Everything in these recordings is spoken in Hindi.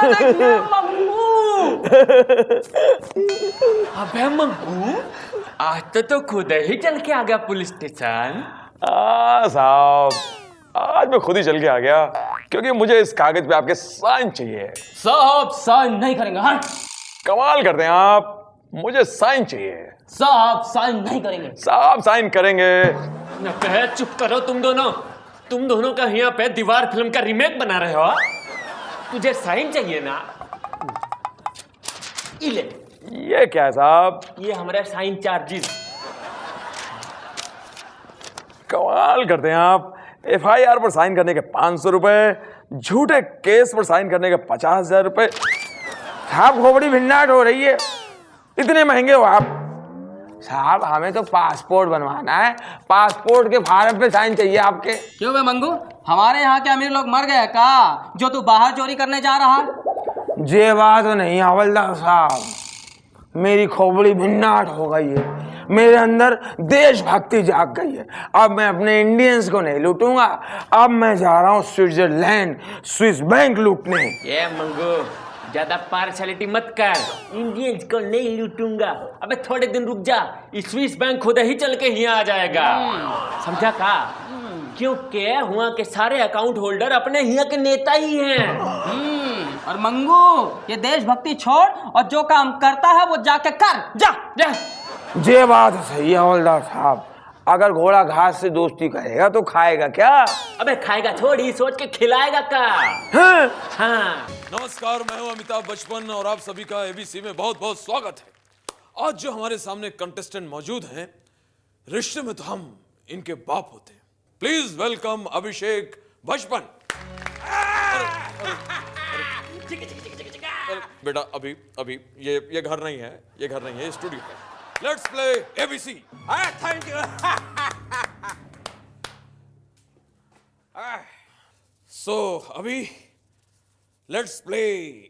देखिए मंगू। अबे मंगू, आज तो खुद ही चल के आ गया पुलिस स्टेशन। साहब, आज मैं खुद ही चल के आ गया क्योंकि मुझे इस कागज पे आपके साइन चाहिए। साहब साइन नहीं करेंगे। हाँ कमाल करते हैं आप, मुझे साइन चाहिए। साहब साइन नहीं करेंगे। साहब साइन करेंगे। अबे चुप करो तुम दोनों का यहाँ पे दीवार फिल्म का रीमेक बना रहे हो। तुझे साइन चाहिए ना, ले। ये क्या है साहब? ये हमारे साइन चार्जेस। कमाल करते हैं आप। FIR पर साइन करने के 500 रुपए, झूठे केस पर साइन करने के 50,000 रुपए। साहब खोपड़ी भिन्नाट हो रही है, इतने महंगे हो आप। साहब हमें तो पासपोर्ट बनवाना है, पासपोर्ट के फार्म पे साइन चाहिए आपके। क्यों बे मंगू, हमारे यहाँ के अमीर लोग मर गए का जो तू बाहर चोरी करने जा रहा? ये बात तो नहीं हवलदार साहब, मेरी खोपड़ी भिन्नाट हो गई है, मेरे अंदर देशभक्ति जाग गई है। अब मैं अपने इंडियंस को नहीं लूटूंगा, अब मैं जा रहा हूँ स्विट्जरलैंड, स्विस बैंक लूटने। ये मंगू, ज्यादा पार्शलिटी मत कर। इंडियंस को नहीं लूटूंगा। अबे थोड़े दिन रुक जा, स्विस बैंक खुद ही चल के यहाँ आ जाएगा। समझा का? क्योंकि वहाँ के सारे अकाउंट होल्डर अपने यहाँ के नेता ही हैं। और मंगू, ये देशभक्ति छोड़ और जो काम करता है वो जाके कर। जा जा। ये बात सही है हवलदार साहब, अगर घोड़ा घास से दोस्ती करेगा तो खाएगा क्या? अबे खाएगा थोड़ी, सोच के खिलाएगा का। हाँ। नमस्कार, मैं हूं अमिताभ बचपन और आप सभी का ABC में बहुत बहुत स्वागत है। आज जो हमारे सामने कंटेस्टेंट मौजूद हैं, रिश्ते में तो हम इनके बाप होते हैं। प्लीज वेलकम अभिषेक बचपन। बेटा अभी ये घर नहीं है, ये घर नहीं है, ये स्टूडियो है। Let's play ABC। Thank you. So अभी लेट्स प्ले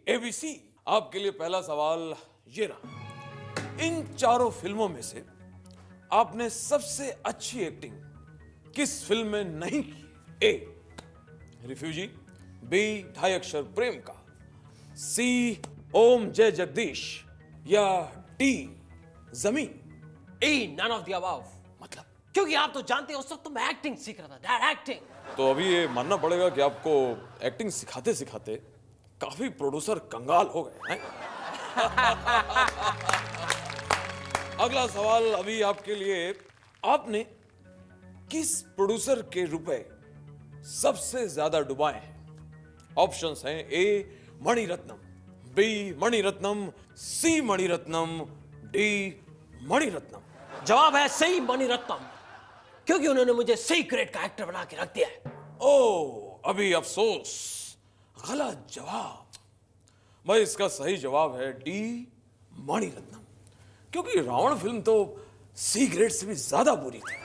ABC। आपके लिए पहला सवाल ये रहा, इन चारों फिल्मों में से आपने सबसे अच्छी एक्टिंग किस फिल्म में नहीं की? A रिफ्यूजी, B ढाई अक्षर प्रेम का, C ओम जय जगदीश, या D जमीन? ए नन ऑफ द अबव। मतलब क्योंकि आप तो जानते हो उस वक्त तो मैं एक्टिंग सीख रहा था, डायरेक्टिंग। तो अभी ये मानना पड़ेगा कि आपको एक्टिंग सिखाते सिखाते काफी प्रोड्यूसर कंगाल हो गए हैं। अगला सवाल अभी आपके लिए, आपने किस प्रोड्यूसर के रुपए सबसे ज्यादा डुबाए हैं? ऑप्शंस हैं A Mani Ratnam, B Mani Ratnam, C Mani Ratnam, D Mani Ratnam. जवाब है सही मणिरत्नम, क्योंकि उन्होंने मुझे सही ग्रेड का एक्टर बना के रख दिया है। ओ अभी अफसोस, गलत जवाब। भाई इसका सही जवाब है D मणिरत्नम, क्योंकि रावण फिल्म तो C ग्रेड से भी ज्यादा बुरी थी।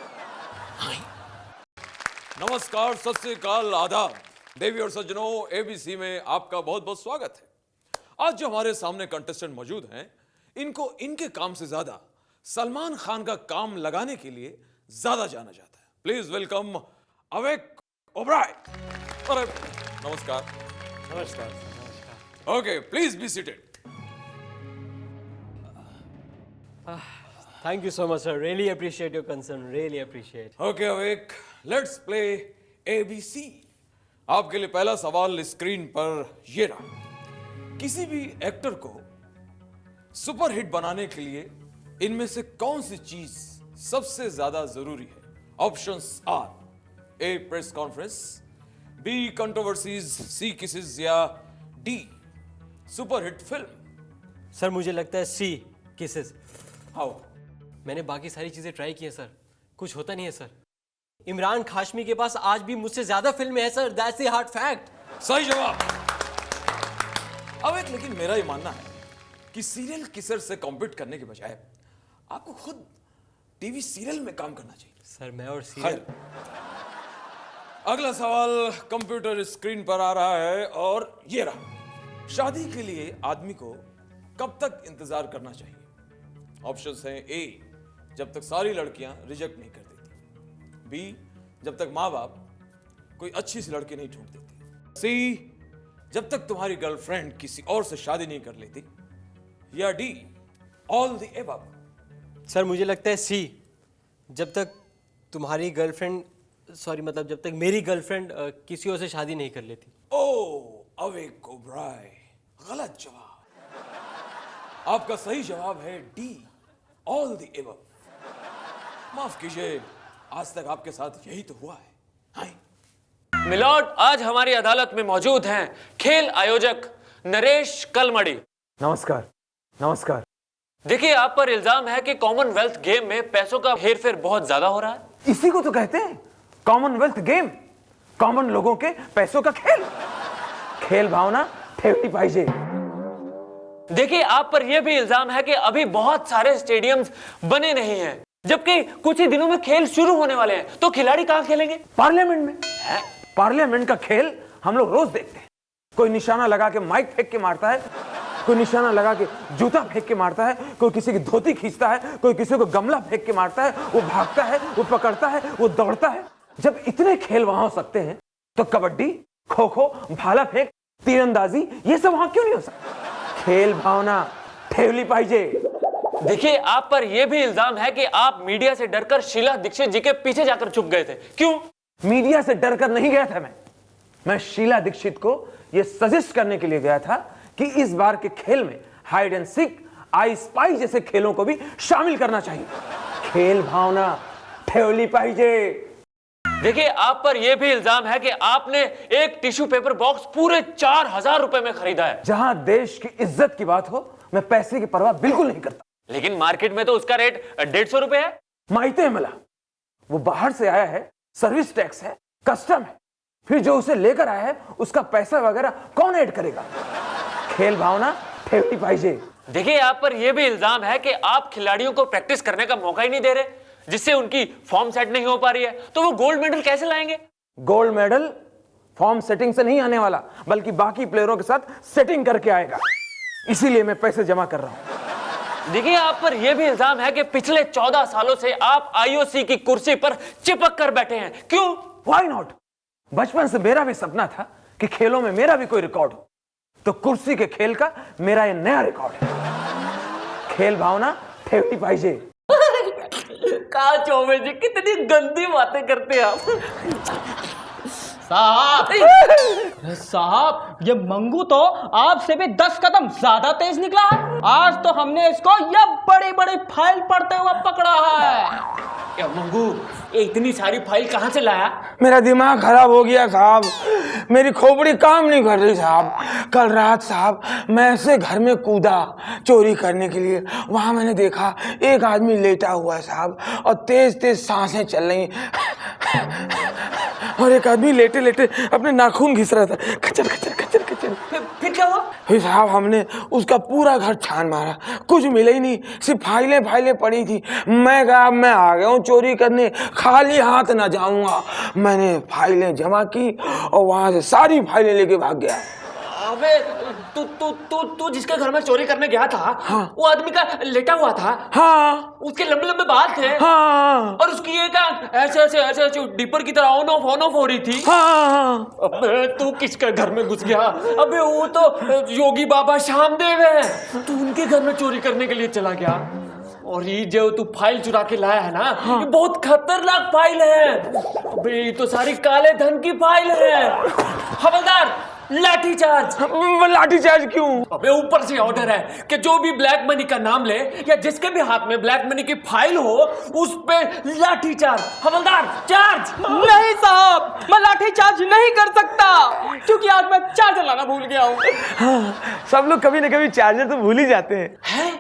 नमस्कार, सत श्री अकाल, आदाब, देवी और सज्जनों, ABC में आपका बहुत बहुत स्वागत है। आज जो हमारे सामने कंटेस्टेंट मौजूद हैं, इनको इनके काम से ज्यादा सलमान खान का काम लगाने के लिए ज्यादा जाना जाता है। Please welcome awake Oberoi. अरे नमस्कार। नमस्कार। Okay, please be seated. Thank you so much sir, really appreciate your concern, really appreciate. Okay awake, let's play ABC। आपके लिए पहला सवाल स्क्रीन पर ये रहा, किसी भी एक्टर को सुपरहिट बनाने के लिए इनमें से कौन सी चीज सबसे ज्यादा जरूरी है? Options are A press conference, B controversies, C kisses, या D सुपरहिट फिल्म। सर मुझे लगता है C किसेस। हाउ? मैंने बाकी सारी चीजें ट्राई की है सर, कुछ होता नहीं है सर। इमरान खाशमी के पास आज भी मुझसे ज्यादा फिल्में हैं sir, that's the hard fact. सही जवाब। अब एक लेकिन मेरा ही मानना है कि सीरियल किसर से कॉम्पीट करने के बजाय आपको खुद टीवी सीरियल में काम करना चाहिए। सर मैं और सीरियल। अगला सवाल कंप्यूटर स्क्रीन पर आ रहा है और ये रहा, शादी के लिए आदमी को कब तक इंतजार करना चाहिए? ऑप्शंस हैं A जब तक सारी लड़कियां रिजेक्ट नहीं कर देती, B जब तक माँ बाप कोई अच्छी सी लड़की नहीं ढूंढ देती, C जब तक तुम्हारी गर्लफ्रेंड किसी और से शादी नहीं कर लेती, या D all the above? Sir मुझे लगता है सी, जब तक तुम्हारी गर्लफ्रेंड, सॉरी मतलब जब तक मेरी गर्लफ्रेंड किसी और से शादी नहीं कर लेती। ओ अवेक ओबराय, गलत जवाब। आपका सही जवाब है डी ऑल द एबव। माफ कीजिए, आज तक आपके साथ यही तो हुआ है। हाँ? मिलॉर्ड, आज हमारी अदालत में मौजूद हैं खेल आयोजक नरेश कलमड़ी। नमस्कार। नमस्कार। देखिए, आप पर इल्जाम है कि कॉमनवेल्थ गेम में पैसों का हेरफेर बहुत ज्यादा हो रहा है। इसी को तो कहते हैं कॉमनवेल्थ गेम, कॉमन लोगों के पैसों का खेल। खेल भावना ठेवली पाहिजे। देखिए, आप पर यह भी इल्जाम है कि अभी बहुत सारे स्टेडियम्स बने नहीं हैं, जबकि कुछ ही दिनों में खेल शुरू होने वाले हैं, तो खिलाड़ी कहां खेलेंगे? पार्लियामेंट में। पार्लियामेंट का खेल हम लोग रोज देखते हैं। कोई निशाना लगा के माइक फेंक के मारता है, कोई निशाना लगा के जूता फेंक के मारता है, कोई किसी की धोती खींचता है, कोई किसी को गमला फेंक के मारता है, वो भागता है, वो पकड़ता है, वो दौड़ता है। जब इतने खेल वहां हो सकते हैं तो कबड्डी, खो खो, भाला फेंक, तीरंदाजी, ये सब वहां क्यों नहीं हो सकता? खेल भावना ठेवली पाहिजे। देखिए, आप पर यह भी इल्जाम है कि आप मीडिया से डरकर शीला दीक्षित जी के पीछे जाकर छुप गए थे। क्यों? मीडिया से डरकर नहीं गया था मैं शीला दीक्षित को यह सजेस्ट करने के लिए गया था कि इस बार के खेल में hide and seek, I spy जैसे खेलों को भी शामिल करना चाहिए। खेल भावना ठेवली पाहिजे। देखिए, आप पर यह भी इल्जाम है कि आपने एक टिश्यू पेपर बॉक्स पूरे 4000 रुपए में खरीदा है। जहां देश की इज्जत की बात हो, मैं पैसे की परवाह बिल्कुल नहीं करता। लेकिन मार्केट में तो उसका रेट 150 रुपए है। माइते मला, वो बाहर से आया है, सर्विस टैक्स है, कस्टम है, फिर जो उसे लेकर आया है उसका पैसा वगैरह कौन ऐड करेगा? खेल भावना ठेवली पाहिजे। देखिए, आप पर यह भी इल्जाम है कि आप खिलाड़ियों को प्रैक्टिस करने का मौका ही नहीं दे रहे, जिससे उनकी फॉर्म सेट नहीं हो पा रही है, तो वो गोल्ड मेडल कैसे लाएंगे? गोल्ड मेडल फॉर्म सेटिंग से नहीं आने वाला, बल्कि बाकी प्लेयरों के साथ सेटिंग करके आएगा। इसीलिए मैं पैसे जमा कर रहा हूं। देखिए, आप पर यह भी इल्जाम है कि पिछले 14 सालों से आप आईओसी की कुर्सी पर चिपक कर बैठे हैं। क्यों? Why not? बचपन से मेरा भी सपना था कि खेलों में मेरा भी कोई रिकॉर्ड हो, तो कुर्सी के खेल का मेरा ये नया रिकॉर्ड है। खेल भावना ठेवली पाहिजे। कहा चौबे जी, कितनी गंदी बातें करते हैं आप। साहब, ये मंगू तो आपसे भी 10 कदम ज्यादा तेज निकला है। आज तो हमने इसको ये बड़ी बड़ी फाइल पढ़ते हुए पकड़ा है। क्या मंगू, ये इतनी सारी फाइल कहां से लाया? मेरा दिमाग खराब हो गया साहब, मेरी खोपड़ी काम नहीं कर रही साहब। कल रात साहब मैं ऐसे घर में कूदा चोरी करने के लिए, वहां मैंने देखा एक आदमी लेटा हुआ है साहब, और तेज तेज सांसें चल रही, और एक आदमी लेटे लेटे अपने नाखून घिस रहा था, खचर खचर खचर खचर। फिर क्या हुआ? फिर साहब हमने उसका पूरा घर छान मारा, कुछ मिला ही नहीं, सिर्फ फाइलें फाइलें पड़ी थी। मैं कहा मैं आ गया हूँ चोरी करने, खाली हाथ ना जाऊंगा। मैंने फाइलें जमा की और वहां से सारी फाइलें लेके भाग गया। अबे, तू जिसके घर में चोरी करने गया था, हाँ। वो आदमी का लेटा हुआ था। हाँ उसके लंबे लंबे बाल थे। हाँ और उसकी एक आंख ऐसे ऐसे ऐसे ऐसे डिपर की तरह ऑन ऑफ हो रही थी। हाँ। अबे, तू किसके घर में घुस गया? अबे, वो तो योगी बाबा श्यामदेव है, तू उनके घर में चोरी करने के लिए चला गया। और ये जो तू फाइल चुरा के लाया है ना, हाँ। ये बहुत खतरनाक फाइल है। अबे, ये तो सारी काले धन की फाइल है। हवलदार, लाठी चार्ज। लाठी चार्ज क्यों? अबे, ऊपर से ऑर्डर है कि जो भी ब्लैक मनी का नाम ले या जिसके भी हाथ में ब्लैक मनी की फाइल हो, उस पे लाठी चार्ज। हवलदार, चार्ज। नहीं साहब, मैं लाठी चार्ज नहीं कर सकता, क्योंकि आज मैं चार्जर लाना भूल गया हूँ। हाँ, सब लोग कभी न कभी चार्जर तो भूल ही जाते हैं। है?